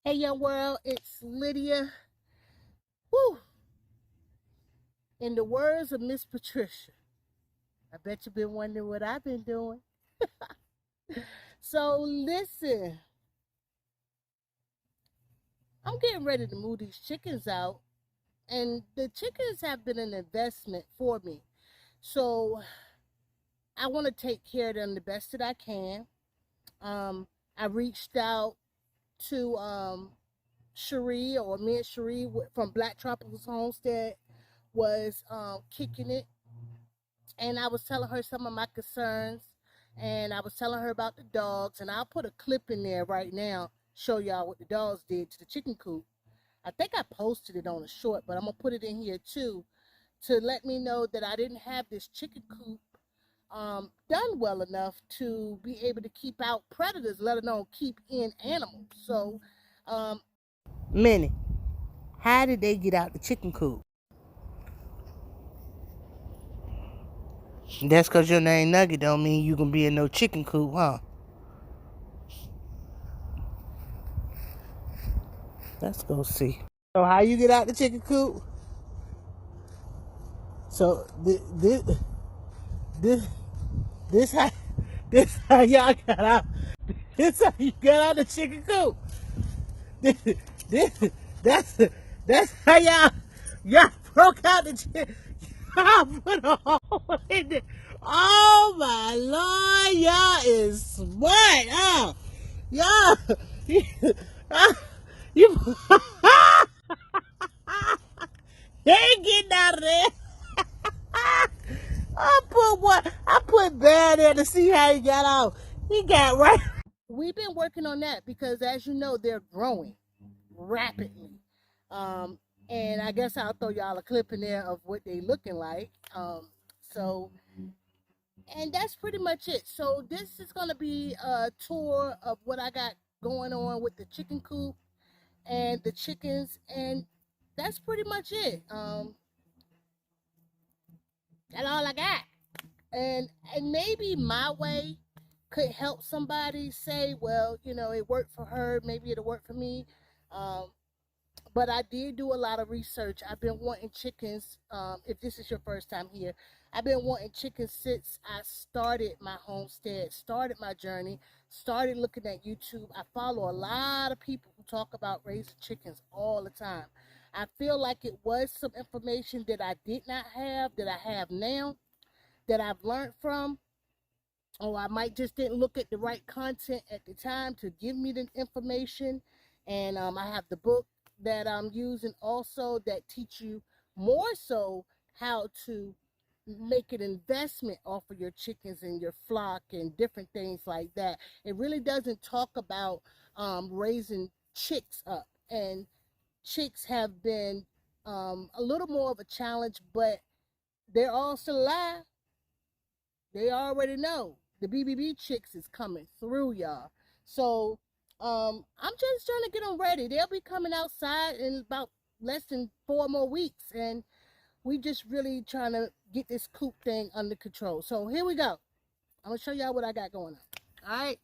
Hey, young world, it's Lydia. Woo! In the words of Miss Patricia, I bet you've been wondering what I've been doing. So, listen, I'm getting ready to move these chickens out, and the chickens have been an investment for me. So, I want to take care of them the best that I can. I reached out to Cherie, or me and Cherie from Black Tropicals Homestead was kicking it, and I was telling her some of my concerns, and I was telling her about the dogs, and I'll put a clip in there right now, show y'all what the dogs did to the chicken coop. I think I posted it on a short, but I'm gonna put it in here too to let me know that I didn't have this chicken coop done well enough to be able to keep out predators, let alone keep in animals. So, Minnie, how did they get out the chicken coop? That's because your name Nugget don't mean you can be in no chicken coop, huh? Let's go see. So how you get out the chicken coop? So this this how this how y'all got out. This how you got out the chicken coop. This, this that's that's how y'all broke out the chicken. Y'all put a hole in it. Oh my lord, y'all is smart. Oh, y'all you they ain't getting out of there. I put Bear there to see how he got out. He got right. We've been working on that because, as you know, they're growing rapidly. And I guess I'll throw y'all a clip in there of what they looking like. So, and that's pretty much it. So this is gonna be a tour of what I got going on with the chicken coop and the chickens, and that's pretty much it. That's all I got. And maybe my way could help somebody say, well, you know, it worked for her, maybe it'll work for me. But I did do a lot of research. I've been wanting chickens. If this is your first time here, I've been wanting chickens since I started my homestead, started my journey, started looking at YouTube. I follow a lot of people who talk about raising chickens all the time. I feel like it was some information that I did not have, that I have now, that I've learned from. Or I might just didn't look at the right content at the time to give me the information. And I have the book that I'm using also that teach you more so how to make an investment off of your chickens and your flock and different things like that. It really doesn't talk about raising chicks up, and chicks have been a little more of a challenge, but they're all still alive. They already know the BBB chicks is coming through, y'all. So I'm just trying to get them ready. They'll be coming outside in about less than 4 more weeks, and we just really trying to get this coop thing under control. So here we go. I'm gonna show y'all what I got going on.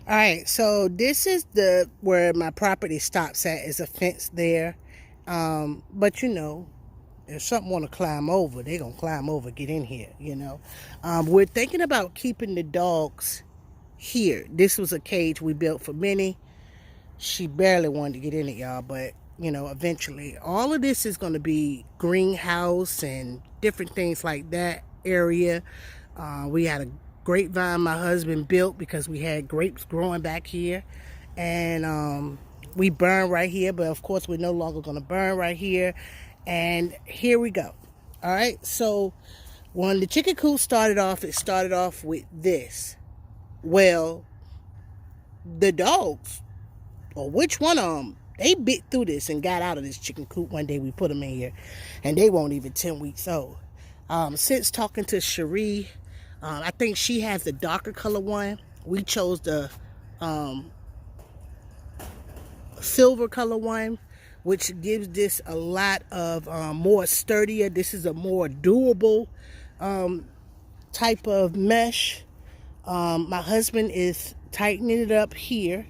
All right, so this is the where my property stops at. Is a fence there, but you know, if something want to climb over, they gonna climb over, get in here, you know. We're thinking about keeping the dogs here. This was a cage we built for Minnie. She barely wanted to get in it, y'all, but you know, eventually all of this is going to be greenhouse and different things like that area. We had a grapevine my husband built because we had grapes growing back here, and we burn right here, but of course we're no longer going to burn right here. And here we go. All right, so when the chicken coop started off, it started off with this. Well, the dogs, or which one of them, they bit through this and got out of this chicken coop one day we put them in here, and they weren't even 10 weeks old. Since talking to Cherie, I think she has the darker color one. We chose the silver color one, which gives this a lot of more sturdier. This is a more durable type of mesh. My husband is tightening it up here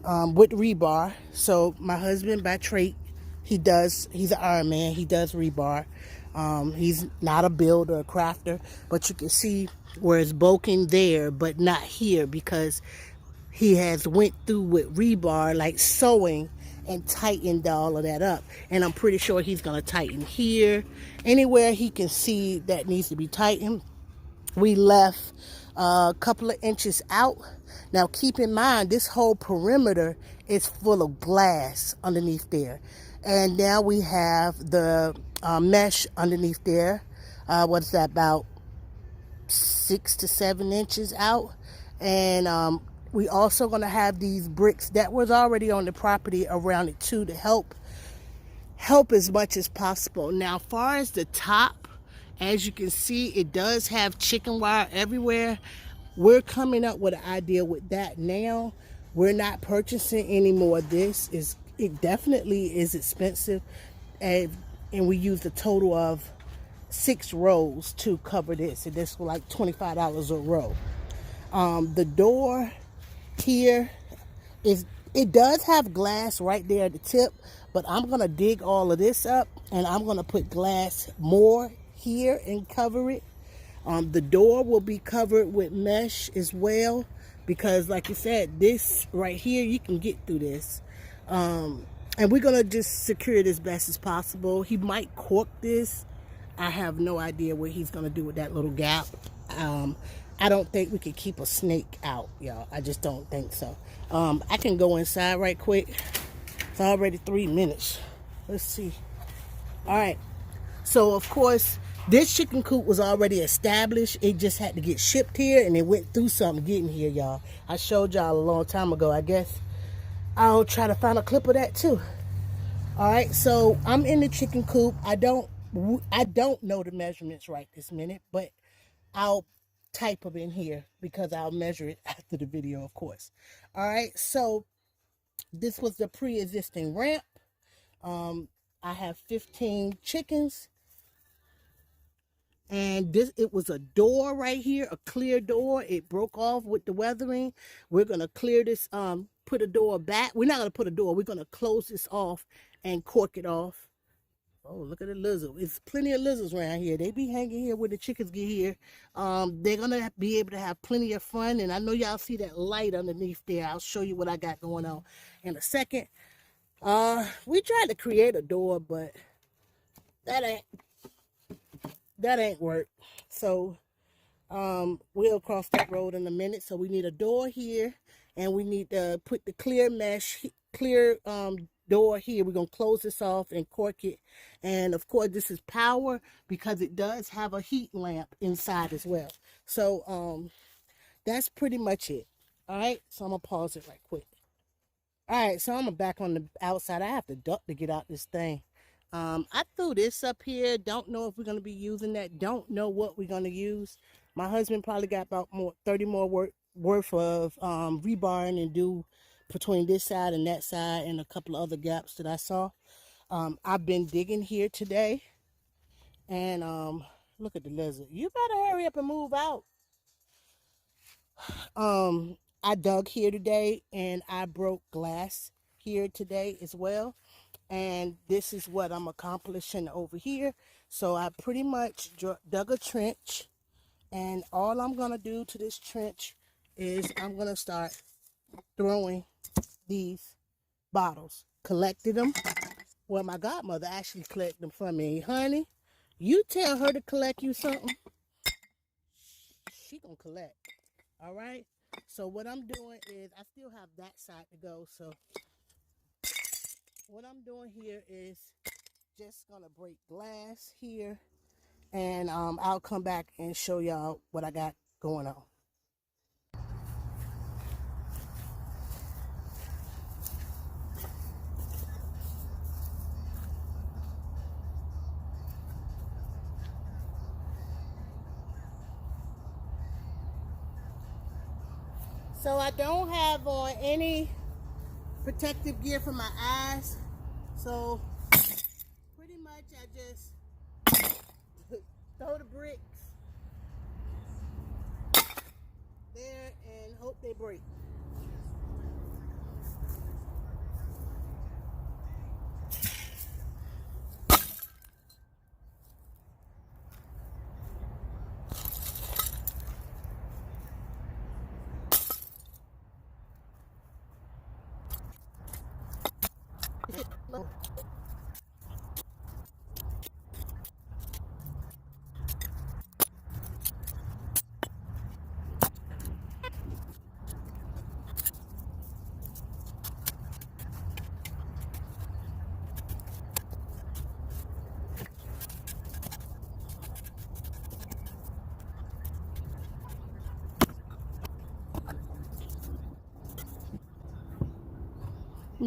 with rebar. So my husband by trade, he's an Iron Man. He does rebar. He's not a builder, a crafter, but you can see where it's bulking there, but not here, because he has went through with rebar, like sewing, and tightened all of that up. And I'm pretty sure he's gonna tighten here. Anywhere he can see that needs to be tightened, we left a couple of inches out. Now keep in mind, this whole perimeter is full of glass underneath there. And now we have the mesh underneath there. What's that, about 6 to 7 inches out? And we also going to have these bricks that was already on the property around it too, to help as much as possible. Now, as far as the top, as you can see, it does have chicken wire everywhere. We're coming up with an idea with that now. We're not purchasing any more of this. It definitely is expensive, and we used a total of 6 rows to cover this, and this was like $25 a row. The door here it does have glass right there at the tip, but I'm gonna dig all of this up and I'm gonna put glass more here and cover it. The door will be covered with mesh as well, because like you said, this right here, you can get through this. And we're gonna just secure it as best as possible. He might cork this. I have no idea what he's gonna do with that little gap. I don't think we could keep a snake out, y'all. I just don't think so. I can go inside right quick. It's already 3 minutes. Let's see. All right. So, of course, this chicken coop was already established. It just had to get shipped here, and it went through something getting here, y'all. I showed y'all a long time ago. I guess I'll try to find a clip of that, too. All right. So, I'm in the chicken coop. I don't know the measurements right this minute, but I'll type them in here because I'll measure it after the video, of course. All right, so this was the pre-existing ramp. I have 15 chickens, and it was a door right here, a clear door. It broke off with the weathering. We're gonna clear this, put a door back. We're not gonna put a door. We're gonna close this off and cork it off. Oh, look at the lizard. It's plenty of lizards around here. They be hanging here when the chickens get here. They're going to be able to have plenty of fun. And I know y'all see that light underneath there. I'll show you what I got going on in a second. We tried to create a door, but that ain't work. So we'll cross that road in a minute. So we need a door here, and we need to put the clear mesh, door here. We're going to close this off and cork it. And of course, this is power because it does have a heat lamp inside as well. So that's pretty much it. All right, so I'm gonna pause it right quick. All right, so I'm back on the outside. I have to duck to get out this thing. I threw this up here. Don't know if we're going to be using that. Don't know what we're going to use. My husband probably got about 30 more worth of rebarring and do between this side and that side, and a couple of other gaps that I saw. I've been digging here today, and look at the lizard. You better hurry up and move out. I dug here today, and I broke glass here today as well. And this is what I'm accomplishing over here. So I pretty much dug a trench, and all I'm gonna do to this trench is I'm gonna start throwing these bottles. Collected them. Well, my godmother actually collected them for me. Honey, you tell her to collect you something, she gonna collect. All right, so what I'm doing is, I still have that side to go, so what I'm doing here is just gonna break glass here, and I'll come back and show y'all what I got going on. So I don't have on any protective gear for my eyes, so pretty much I just throw the bricks there and hope they break.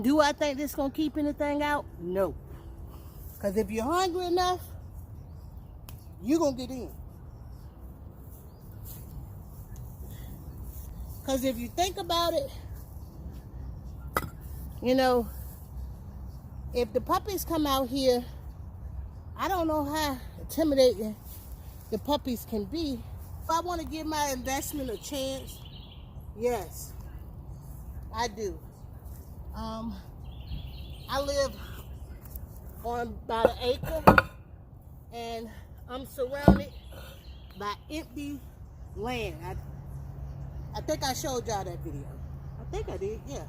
Do I think this gonna keep anything out? No. Because if you're hungry enough, you're gonna get in. Because if you think about it, you know, if the puppies come out here, I don't know how intimidating the puppies can be. If I want to give my investment a chance, yes, I do. I live on about an acre, and I'm surrounded by empty land. I think I showed y'all that video. I think I did, yeah.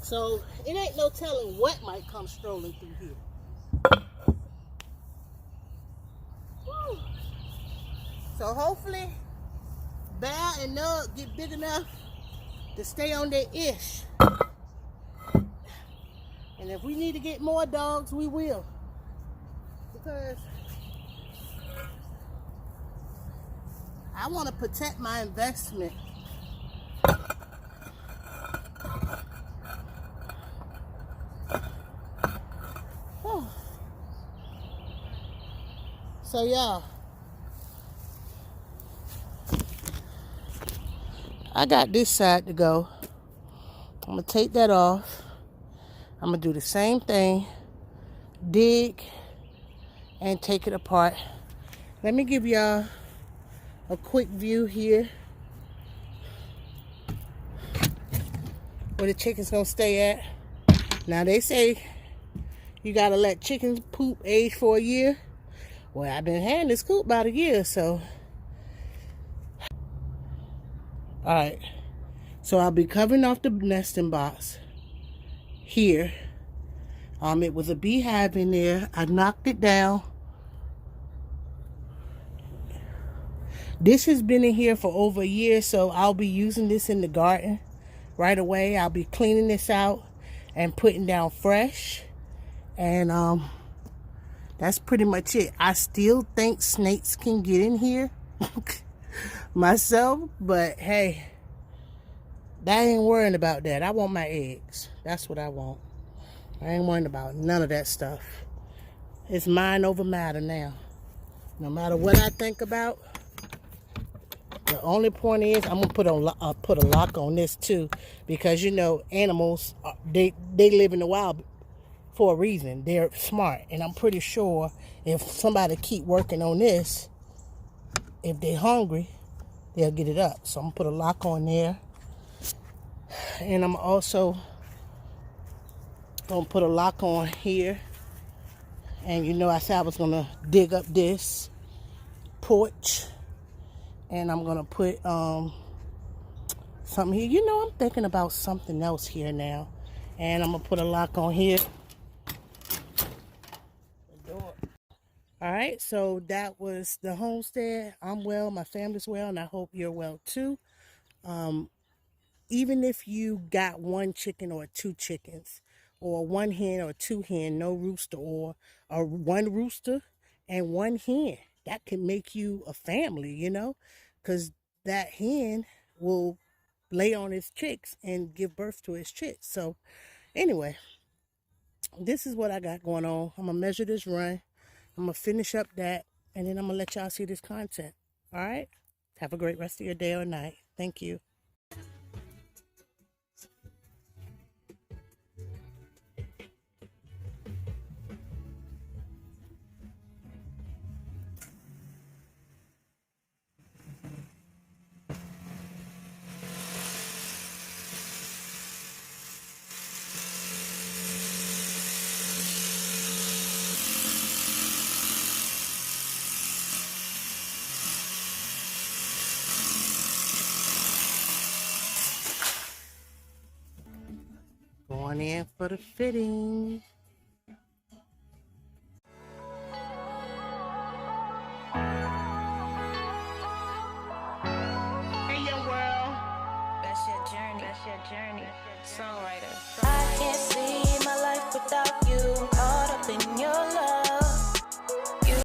So it ain't no telling what might come strolling through here. Woo. So hopefully Bear and Nug get big enough to stay on their ish. And if we need to get more dogs, we will. Because I want to protect my investment. So y'all, I got this side to go. I'm going to take that off. I'm going to do the same thing. Dig and take it apart. Let me give y'all a quick view here where the chicken's going to stay at. Now they say you got to let chickens poop age for a year. Well, I've been having this coop about a year, so. Alright, so I'll be covering off the nesting box here. It was a beehive in there. I knocked it down. This has been in here for over a year, so I'll be using this in the garden right away. I'll be cleaning this out and putting down fresh. And that's pretty much it. I still think snakes can get in here myself, but hey, that ain't worrying about that. I want my eggs. That's what I want. I ain't worrying about none of that stuff. It's mind over matter now. No matter what I think about, the only point is I'm gonna put a lock on this too, because you know animals they live in the wild for a reason. They're smart, and I'm pretty sure if somebody keep working on this, if they're hungry, they'll get it up. So I'm gonna put a lock on there, and I'm also gonna put a lock on here. And you know, I said I was gonna dig up this porch, and I'm gonna put something here. You know, I'm thinking about something else here now, and I'm gonna put a lock on here. All right, so that was the homestead. I'm well, my family's well, and I hope you're well too. Even if you got one chicken or two chickens, or one hen or two hen, no rooster, or one rooster and one hen, that can make you a family, you know, because that hen will lay on its chicks and give birth to its chicks. So anyway, this is what I got going on. I'm gonna measure this run. I'm gonna finish up that, and then I'm gonna let y'all see this content. All right, have a great rest of your day or night. Thank you. Going in for the fitting.